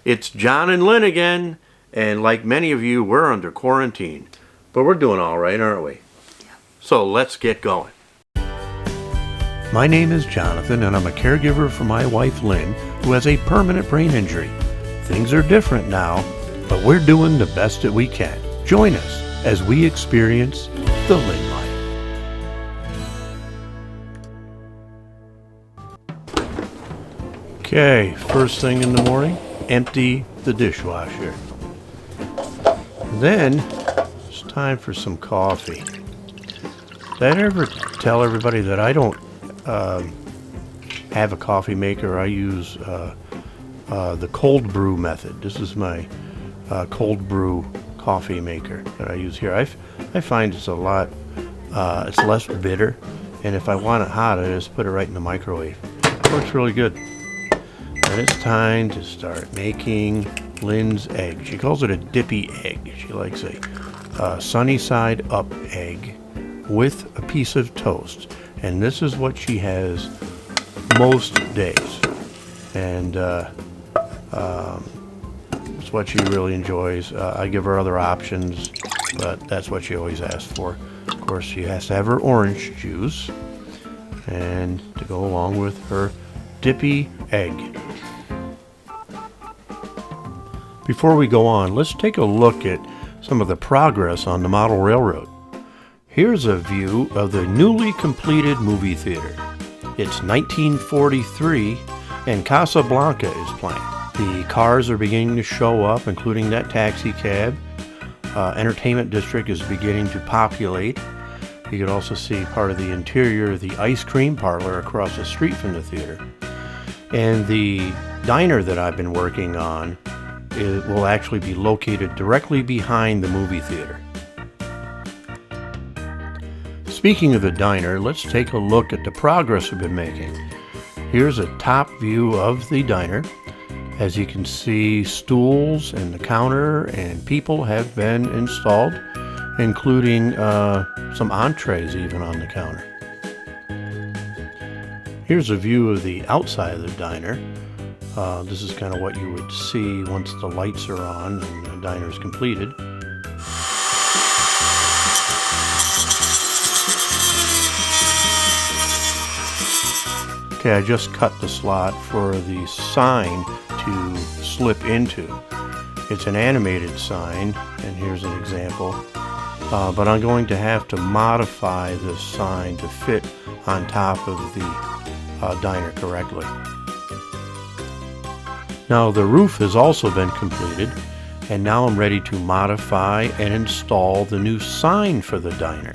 It's John and Lynn again, and like many of you, we're under quarantine. But we're doing all right, aren't we? Yeah. So let's get going. My name is Jonathan, and I'm a caregiver for my wife Lynne, who has a permanent brain injury. Things are different now, but we're doing the best that we can. Join us as we experience the Lynne life. Okay, first thing in the morning, empty the dishwasher. Then it's time for some coffee. Did I ever tell everybody that I don't have a coffee maker? I use the cold brew method. This is my cold brew coffee maker that I use here. I find it's a lot, it's less bitter, and if I want it hot, I just put it right in the microwave. It works really good. And it's time to start making Flynns Egg. She calls it a dippy egg. She likes a sunny side up egg with a piece of toast. And this is what she has most days. And it's what she really enjoys. I give her other options, but that's what she always asks for. Of course, she has to have her orange juice and to go along with her dippy egg. Before we go on, let's take a look at some of the progress on the model railroad. Here's a view of the newly completed movie theater. It's 1943 and Casablanca is playing. The cars are beginning to show up, including that taxi cab. Entertainment district is beginning to populate. You can also see part of the interior of the ice cream parlor across the street from the theater. And the diner that I've been working on, it will actually be located directly behind the movie theater. Speaking of the diner, let's take a look at the progress we've been making. Here's a top view of the diner. As you can see, stools and the counter and people have been installed, including some entrees even on the counter. Here's a view of the outside of the diner. This is kind of what you would see once the lights are on and the diner is completed. Okay, I just cut the slot for the sign to slip into. It's an animated sign, and here's an example. But I'm going to have to modify this sign to fit on top of the diner correctly. Now the roof has also been completed, and now I'm ready to modify and install the new sign for the diner.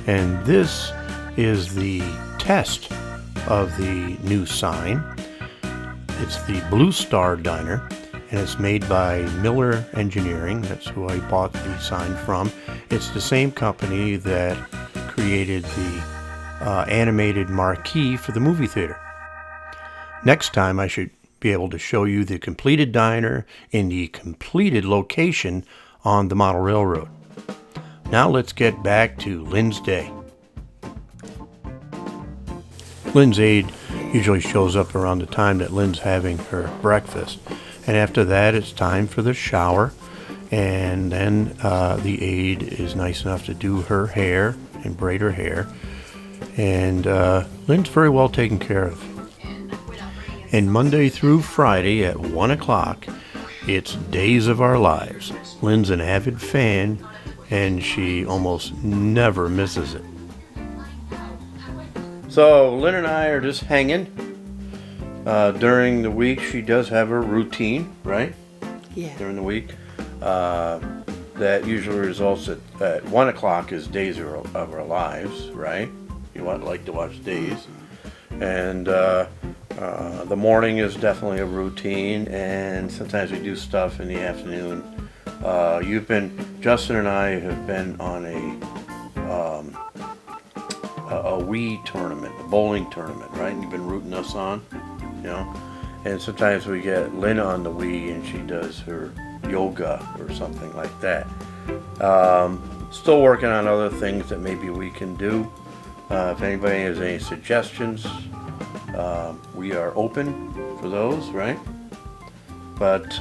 And this is the test of the new sign. It's the Blue Star Diner, and it's made by Miller Engineering. That's who I bought the sign from. It's the same company that created the animated marquee for the movie theater. Next time I should be able to show you the completed diner in the completed location on the model railroad. Now let's get back to Lynn's day. Flynns Aid usually shows up around the time that Lynn's having her breakfast. And after that, it's time for the shower. And then the aide is nice enough to do her hair and braid her hair. And Lynn's very well taken care of. And Monday through Friday at 1 o'clock, it's Days of Our Lives. Lynn's an avid fan, and she almost never misses it. So Lynne and I are just hanging. During the week, she does have her routine, right? Yeah. During the week. That usually results at 1 o'clock is Days of Our Lives, right? You like to watch Days. And the morning is definitely a routine, and sometimes we do stuff in the afternoon. Justin and I have been on a Wii tournament, a bowling tournament, right? And you've been rooting us on, you know. And sometimes we get Lynne on the Wii and she does her yoga or something like that. Still working on other things that maybe we can do. If anybody has any suggestions, we are open for those, right? But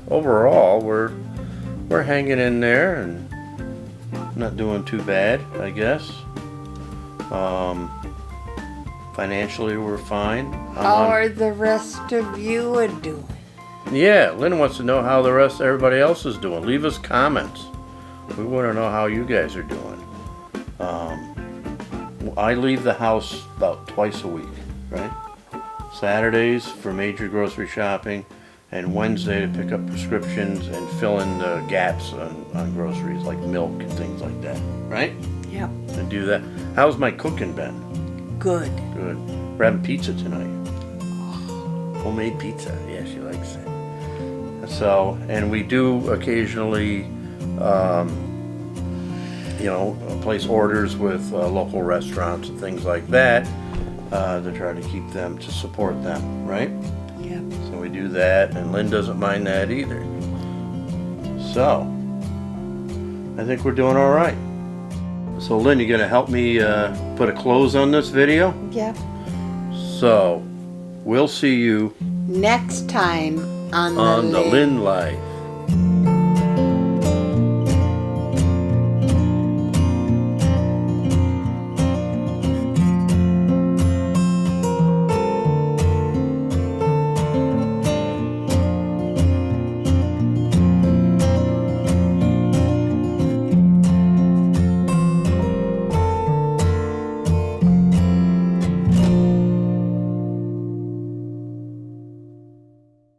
overall, we're hanging in there and not doing too bad, I guess. Financially, we're fine. How are the rest of you doing? Yeah, Lynn wants to know how the rest of everybody else is doing. Leave us comments. We want to know how you guys are doing. I leave the house about twice a week, right? Saturdays for major grocery shopping, and Wednesday to pick up prescriptions and fill in the gaps on groceries like milk and things like that, right? Yep. And do that. How's my cooking been? Good. Good. We're having pizza tonight. Homemade pizza. Yeah, she likes it. So, and we do occasionally, place orders with local restaurants and things like that to try to keep them, to support them, right? Yep. So we do that, and Lynn doesn't mind that either. So, I think we're doing all right. So Lynn, you gonna help me put a close on this video? Yep. So, we'll see you Next time on the Lynn Life.